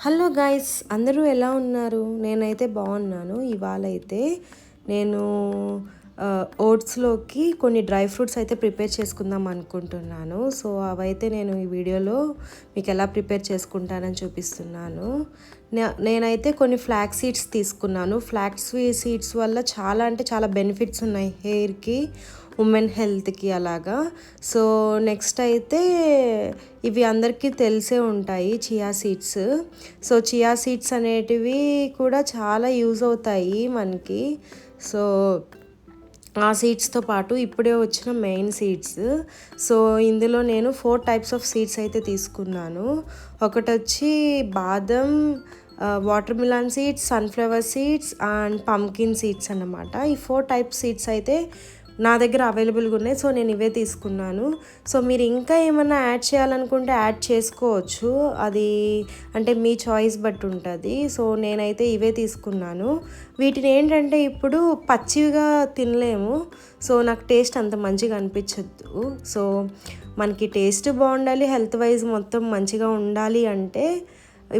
Hello guys, అందరూ ఎలా ఉన్నారు? నేనైతే బాగున్నాను. ఇవాళైతే నేను ఓట్స్లోకి కొన్ని డ్రై ఫ్రూట్స్ అయితే ప్రిపేర్ చేసుకుందాం అనుకుంటున్నాను. సో అవైతే నేను ఈ వీడియోలో మీకు ఎలా ప్రిపేర్ చేసుకుంటానని చూపిస్తున్నాను. నేనైతే కొన్ని ఫ్లాక్స్ సీడ్స్ తీసుకున్నాను. ఫ్లాక్స్ సీడ్స్ వల్ల చాలా అంటే చాలా బెనిఫిట్స్ ఉన్నాయి హెయిర్కి, ఉమెన్ హెల్త్కి అలాగా. సో నెక్స్ట్ అయితే ఇవి అందరికీ తెలిసే ఉంటాయి, chia seeds. So chia seeds అనేటివి కూడా చాలా యూజ్ అవుతాయి మనకి. సో ఆ సీడ్స్తో పాటు ఇప్పుడే వచ్చిన మెయిన్ సీడ్స్. సో ఇందులో నేను 4 టైప్స్ ఆఫ్ సీడ్స్ అయితే తీసుకున్నాను. ఒకటి వచ్చి బాదం, watermelon seeds, sunflower seeds and pumpkin seeds అన్నమాట. ఈ 4 టైప్ సీడ్స్ అయితే నా దగ్గర అవైలబుల్గా ఉన్నాయి. సో నేను ఇవే తీసుకున్నాను. సో మీరు ఇంకా ఏమైనా యాడ్ చేయాలనుకుంటే యాడ్ చేసుకోవచ్చు, అది అంటే మీ చాయిస్ బట్టి ఉంటుంది. సో నేనైతే ఇవే తీసుకున్నాను. వీటిని ఏంటంటే ఇప్పుడు పచ్చిగా తినలేము. సో నాకు టేస్ట్ అంత మంచిగా అనిపించదు. సో మనకి టేస్ట్ బాగుండాలి, హెల్త్ వైజ్ మొత్తం మంచిగా ఉండాలి అంటే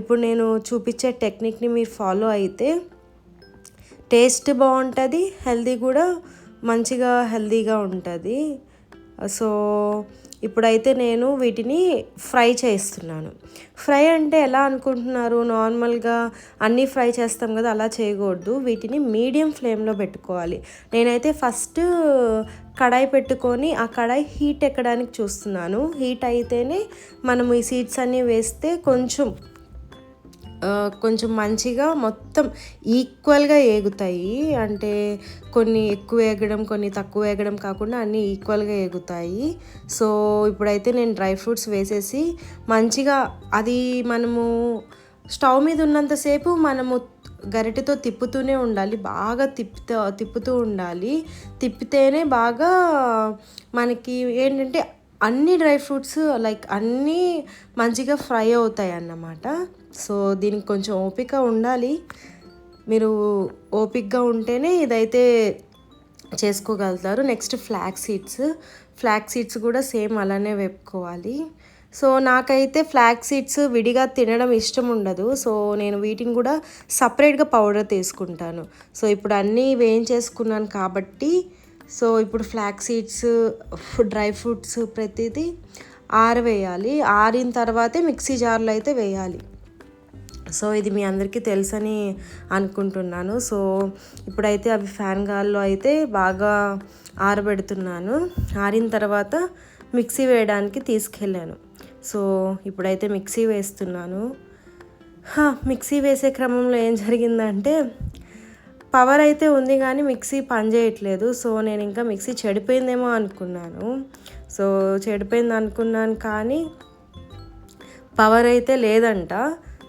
ఇప్పుడు నేను చూపించే టెక్నిక్ని మీరు ఫాలో అయితే టేస్ట్ బాగుంటుంది, హెల్తీగా ఉంటుంది. సో ఇప్పుడైతే నేను వీటిని ఫ్రై చేస్తున్నాను. ఫ్రై అంటే ఎలా అనుకుంటున్నారు? నార్మల్గా అన్నీ ఫ్రై చేస్తాం కదా, అలా చేయకూడదు. వీటిని మీడియం ఫ్లేమ్లో పెట్టుకోవాలి. నేనైతే ఫస్ట్ కడాయి పెట్టుకొని ఆ కడాయి హీట్ ఎక్కడానికి చూస్తున్నాను. హీట్ అయితేనే మనం ఈ సీడ్స్ అన్నీ వేస్తే కొంచెం మంచిగా మొత్తం ఈక్వల్గా ఏగుతాయి. అంటే కొన్ని ఎక్కువ ఏగడం, కొన్ని తక్కువ ఏగడం కాకుండా అన్నీ ఈక్వల్గా ఏగుతాయి. సో ఇప్పుడైతే నేను డ్రై ఫ్రూట్స్ వేసేసి మంచిగా అది మనము స్టవ్ మీద ఉన్నంతసేపు మనము గరిటెతో తిప్పుతూనే ఉండాలి, బాగా తిప్పుతూ ఉండాలి. తిప్పితేనే బాగా మనకి ఏంటంటే అన్ని డ్రై ఫ్రూట్స్ అన్నీ మంచిగా ఫ్రై అవుతాయి అన్నమాట. సో దీనికి కొంచెం ఓపిక ఉండాలి. మీరు ఓపికగా ఉంటేనే ఇదైతే చేసుకోగలుగుతారు. నెక్స్ట్ ఫ్లాక్స్ సీడ్స్ కూడా సేమ్ అలానే వేపుకోవాలి. సో నాకైతే ఫ్లాక్స్ సీడ్స్ విడిగా తినడం ఇష్టం ఉండదు. సో నేను వీటిని కూడా సపరేట్గా పౌడర్ తీసుకుంటాను. సో ఇప్పుడు అన్నీ వేయించేసుకున్నాను కాబట్టి సో ఇప్పుడు ఫ్లాక్స్ సీడ్స్, డ్రై ఫ్రూట్స్ ప్రతిదీ ఆరవేయాలి. ఆరిన తర్వాతే మిక్సీ జార్లో అయితే వేయాలి. సో ఇది మీ అందరికీ తెలుసని అనుకుంటున్నాను. సో ఇప్పుడైతే అవి ఫ్యాన్ గాల్లో అయితే బాగా ఆరబెడుతున్నాను. ఆరిన తర్వాత మిక్సీ వేయడానికి తీసుకెళ్ళాను. సో ఇప్పుడైతే మిక్సీ వేస్తున్నాను. మిక్సీ వేసే క్రమంలో ఏం జరిగిందంటే పవర్ అయితే ఉంది కానీ మిక్సీ పనిచేయట్లేదు. సో నేను ఇంకా మిక్సీ చెడిపోయిందేమో అనుకున్నాను. సో చెడిపోయింది అనుకున్నాను కానీ పవర్ అయితే లేదంట.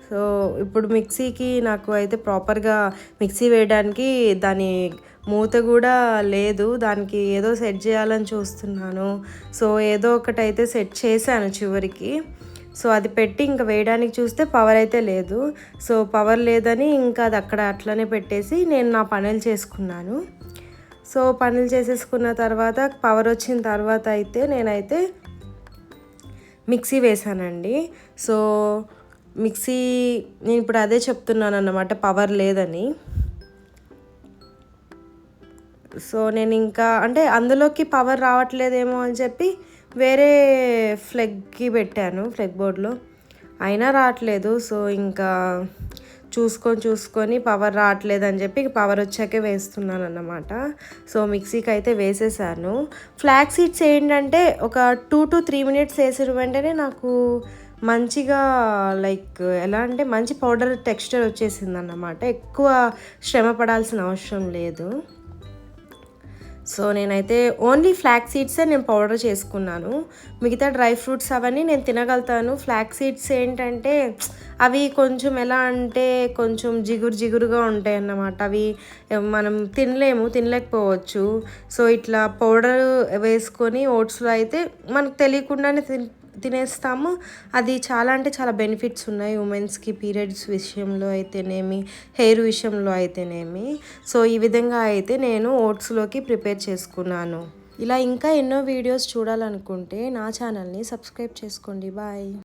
సో ఇప్పుడు మిక్సీకి నాకు అయితే ప్రాపర్గా మిక్సీ వేయడానికి దాని మూత కూడా లేదు. దానికి ఏదో సెట్ చేయాలని చూస్తున్నాను. సో ఏదో ఒకటైతే సెట్ చేశాను చివరికి. సో అది పెట్టి ఇంకా వేయడానికి చూస్తే పవర్ అయితే లేదు. సో పవర్ లేదని ఇంకా అది అక్కడ అట్లనే పెట్టేసి నేను నా పనులు చేసుకున్నాను. సో పనులు చేసేసుకున్న తర్వాత పవర్ వచ్చిన తర్వాత అయితే నేనైతే మిక్సీ వేసానండి. సో నేను ఇప్పుడు అదే చెప్తున్నాను అన్నమాట, పవర్ లేదని. సో నేను ఇంకా అంటే అందులోకి పవర్ రావట్లేదేమో అని చెప్పి వేరే ఫ్లెగ్కి పెట్టాను, ఫ్లెగ్ బోర్డ్లో, అయినా రావట్లేదు. సో ఇంకా చూసుకొని పవర్ రావట్లేదు అని చెప్పి పవర్ వచ్చాకే వేస్తున్నాను అన్నమాట. సో మిక్సీకి అయితే వేసేసాను. ఫ్లాక్స్ సీడ్స్ ఏంటంటే ఒక 2 to 3 minutes వేసిన వెంటనే నాకు మంచిగా ఎలా అంటే మంచి పౌడర్ టెక్స్చర్ వచ్చేసింది అన్నమాట. ఎక్కువ శ్రమ పడాల్సిన అవసరం లేదు. సో నేనైతే ఓన్లీ ఫ్లాక్స్ సీడ్సే నేను పౌడర్ చేసుకున్నాను. మిగతా డ్రై ఫ్రూట్స్ అవన్నీ నేను తినగలుగుతాను. ఫ్లాక్స్ సీడ్స్ ఏంటంటే అవి కొంచెం ఎలా అంటే కొంచెం జిగురుగా ఉంటాయి అన్నమాట. అవి మనం తినలేకపోవచ్చు. సో ఇట్లా పౌడర్ వేసుకొని ఓట్స్లో అయితే మనకు తెలియకుండానే తినేస్తాము. అది చాలా అంటే చాలా బెనిఫిట్స్ ఉన్నాయి ఉమెన్స్కి, పీరియడ్స్ విషయంలో అయితేనేమి, హెయిర్ విషయంలో అయితేనేమి. సో ఈ విధంగా అయితే నేను ఓట్స్లోకి ప్రిపేర్ చేసుకున్నాను. ఇలా ఇంకా ఎన్నో వీడియోస్ చూడాలనుకుంటే నా ఛానల్ని సబ్స్క్రైబ్ చేసుకోండి. బాయ్.